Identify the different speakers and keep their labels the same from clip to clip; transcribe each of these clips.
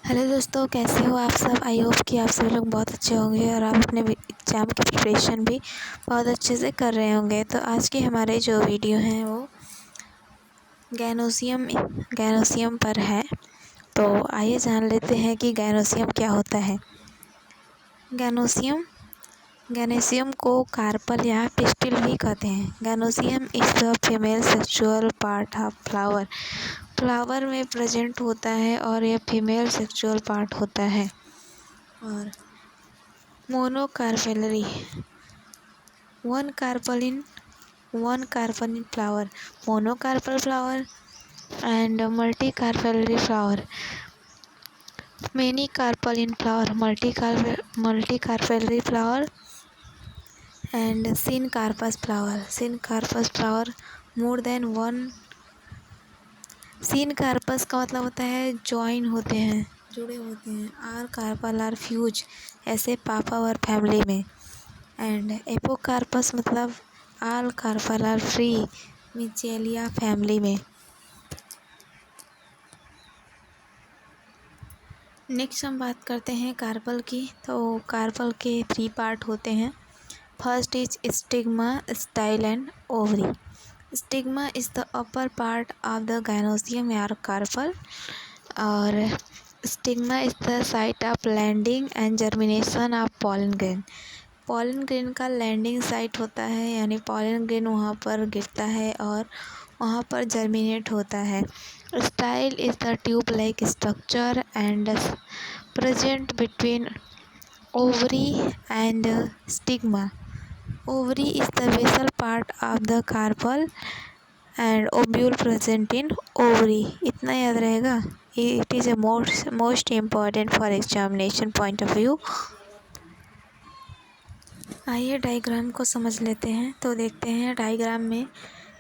Speaker 1: Hello दोस्तों, कैसे हो आप सब। आई होप कि आप सभी लोग बहुत अच्छे होंगे और आप अपने एग्ज़ाम की प्रिपरेशन भी बहुत अच्छे से कर रहे होंगे। तो आज की हमारे जो वीडियो हैं वो गैनोसियम पर है। तो आइए जान लेते हैं कि गैनोसियम क्या होता है। गैनोसियम को कार्पल या पिस्टिल भी कहते हैं। Gynoecium is the female sexual part of flower में प्रेजेंट होता है और यह फीमेल सेक्सुअल पार्ट होता है। और monocarpellary one carpel in flower, monocarpal flower and multicarpellary flower, many carpel in flower, multicarpellary flower and syncarpous flower more than one। syncarpous का मतलब होता है जॉइन होते हैं, जुड़े होते हैं। आर कार्पल आर फ्यूज, ऐसे पापा और फैमिली में। एंड एपोकार्पस मतलब आल कार्पल आर फ्री, मिचेलिया फैमिली में। नेक्स्ट हम बात करते हैं कार्पल की। तो कार्पल के 3 पार्ट होते हैं। First is stigma, style and ovary. Stigma is the upper part of the gynoecium या कार्पल। और stigma is the site of landing and germination of pollen grain. Pollen grain का landing site होता है, यानी pollen grain वहाँ पर गिरता है और वहाँ पर जर्मिनेट होता है। Style is the tube like structure and present between ovary and stigma. Ovary is the basal part of the carpel and ovule present in ovary. इतना याद रहेगा। It is a most important for examination point of view. आइए diagram को समझ लेते हैं। तो देखते हैं डायग्राम में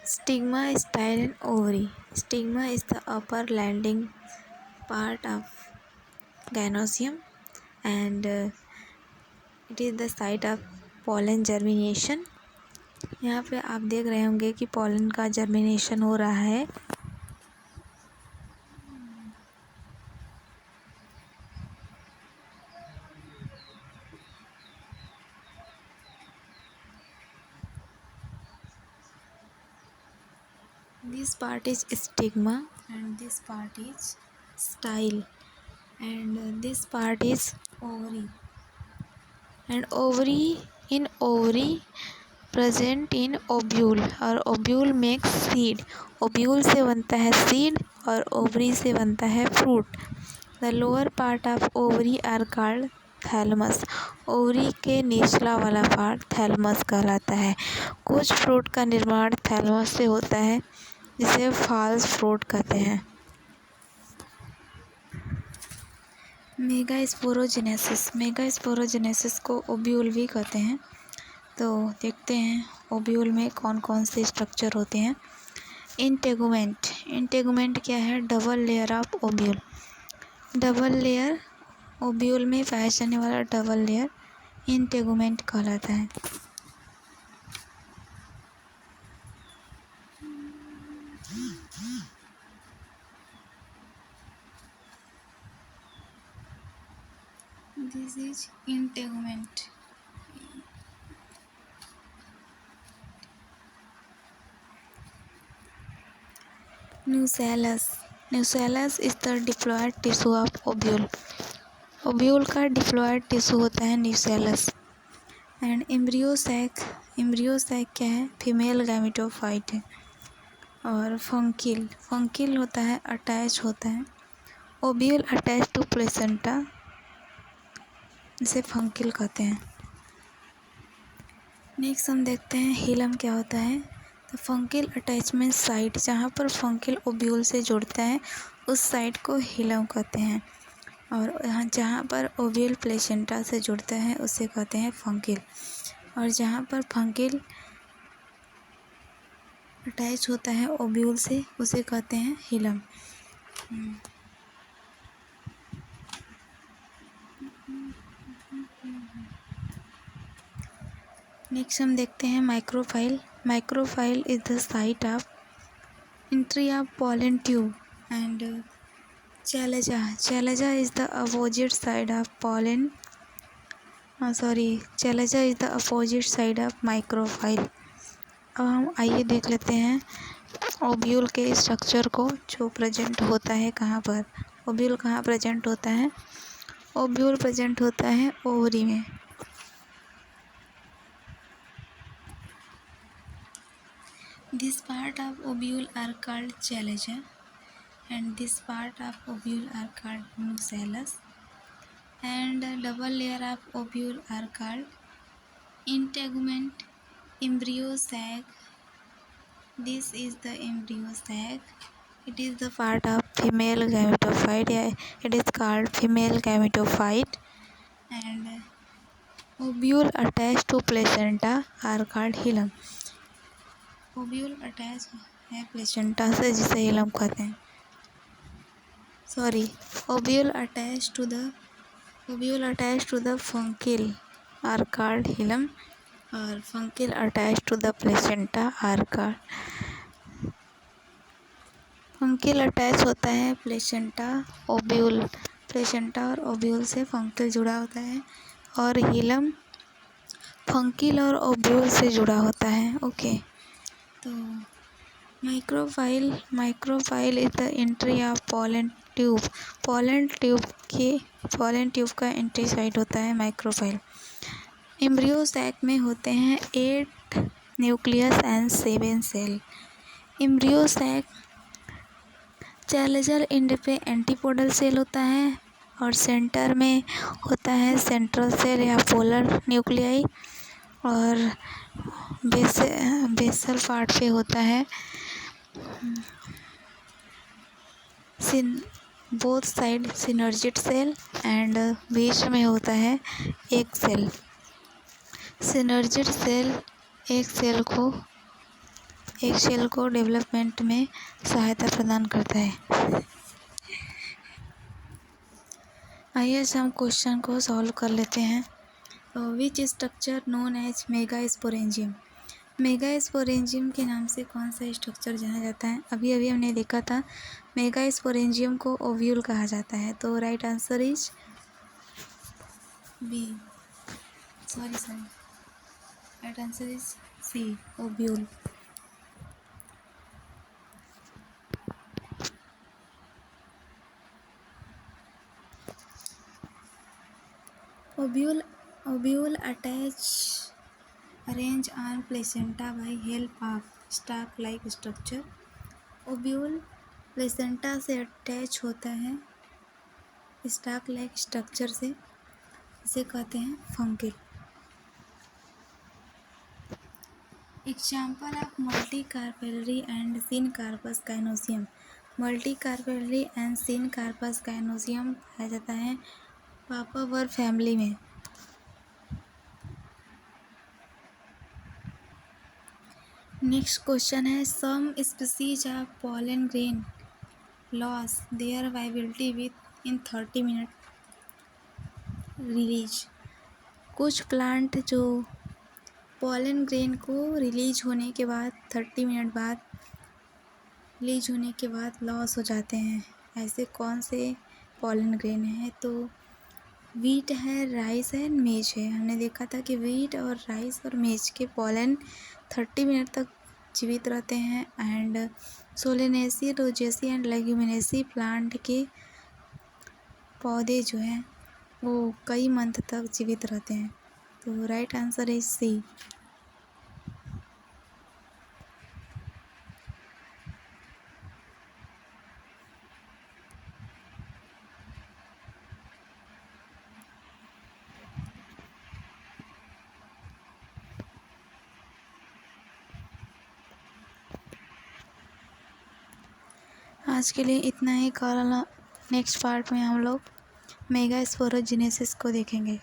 Speaker 1: stigma, style and ovary. Stigma is the upper landing part of gynoecium and it is the site of pollen germination. यहाँ पे आप देख रहे होंगे कि पॉलन का जर्मिनेशन हो रहा है। This part is stigma and this part is style and this part is ovary and ovary present in ovule और ovule makes seed। ovule से बनता है seed और ovary से बनता है fruit। The lower part of ovary are called thalamus. Ovary के निचला वाला पार्ट थैलमस कहलाता है। कुछ फ्रूट का निर्माण थैलमस से होता है, जिसे फॉल्स फ्रूट कहते हैं। मेगास्पोरोजेनेसिस को ओब्यूल भी कहते हैं। तो देखते हैं ओब्यूल में कौन कौन से स्ट्रक्चर होते हैं। इंटेगुमेंट क्या है? Double layer of ovule. Double layer ovule में पाया जाने वाला डबल लेयर इंटेगुमेंट कहलाता है। This is integument. Nucellus is the diploid tissue of ovule. Ovule का डिप्लॉयड टिश्यू होता है न्यूसेलस। एंड एम्ब्रियो सैक क्या है? फीमेल गैमेटोफाइट है। और फंकिल होता है, अटैच होता है। ओब्यूल अटैच टू प्लेसेंटा, इसे फंकिल कहते हैं। नेक्स्ट हम देखते हैं हिलम क्या होता है। तो फंकिल अटैचमेंट साइट, जहाँ पर फंकिल ओब्यूल से जुड़ता है उस साइट को हिलम कहते हैं। और यहाँ जहाँ पर ओव्यूल प्लेसेंटा से जुड़ता है उसे कहते हैं फंकिल। और जहाँ पर फंकिल अटैच होता है ओव्यूल से उसे कहते हैं हिलम। नेक्स्ट हम देखते हैं माइक्रोफाइल is the site of entry of pollen tube and Chalaja is the opposite side of pollen. Chalaja is the opposite side of micropyle. अब हम आइए देख लेते हैं ओव्यूल के स्ट्रक्चर को, जो प्रेजेंट होता है कहाँ पर। ओव्यूल कहाँ प्रेजेंट होता है? ओव्यूल प्रेजेंट होता है ओवरी में। This part of ovule are called chalaza and this part of ovule are called nucellus, and double layer of ovule are called integument. Embryo sac. This is the embryo sac. It is the part of female gametophyte. It is called female gametophyte. And ovule attached to placenta are called hilum. Ovule attach है placenta से, जिसे hilum कहते हैं। Ovule attach to the funicle are called hilum, और funicle attach to the placenta are called. Funicle attach होता है placenta और ovule से फंकिल जुड़ा होता है, और हिलम फंकिल और ओव्यूल से जुड़ा होता है। ओके, तो micropyle is the entry of pollen tube. Pollen tube का एंट्री साइट होता है माइक्रोफाइल। एम्ब्रियो सैक में होते हैं 8 nucleus and 7 cell. Embryo sac chalazal end पे एंटीपोडल सेल होता है, और सेंटर में होता है सेंट्रल सेल या पोलर न्यूक्लियाई, और बेसल पार्ट पे होता है both side synergid cell, and बीच में होता है एक सेल। सिनर्जिड सेल एक सेल को डेवलपमेंट में सहायता प्रदान करता है। आइए हम क्वेश्चन को सॉल्व कर लेते हैं। Which structure known as megasporangium. Megasporangium के नाम से कौन सा स्ट्रक्चर जाना जाता है? अभी हमने देखा था मेगास्पोरेंजियम को ओव्यूल कहा जाता है, तो right answer is B. Right answer is C, ovule. Ovule arrange on placenta by help of stalk-like structure. Ovule placenta से अटैच होता है स्टॉक-लाइक स्ट्रक्चर से, इसे कहते हैं funicle. Example of multicarpellary and syncarpous gynoecium. Multicarpellary and syncarpous gynoecium पाया जाता है पापावर फैमिली में। नेक्स्ट क्वेश्चन है some species of pollen grain lose their viability within 30 minute release. कुछ plant जो pollen grain को release होने के बाद 30 मिनट बाद लॉस हो जाते हैं। ऐसे कौन से पोलन ग्रेन है? तो वीट है, राइस है, मेज है। हमने देखा था कि वीट और राइस और मेज के पोलन 30 मिनट तक जीवित रहते हैं, and Solanaceae, Rosaceae and Leguminosae plant के पौधे जो हैं वो कई मंथ तक जीवित रहते हैं। तो राइट आंसर इज सी। आज के लिए इतना ही। कल नेक्स्ट पार्ट में हम लोग मेगास्पोरोजेनेसिस को देखेंगे।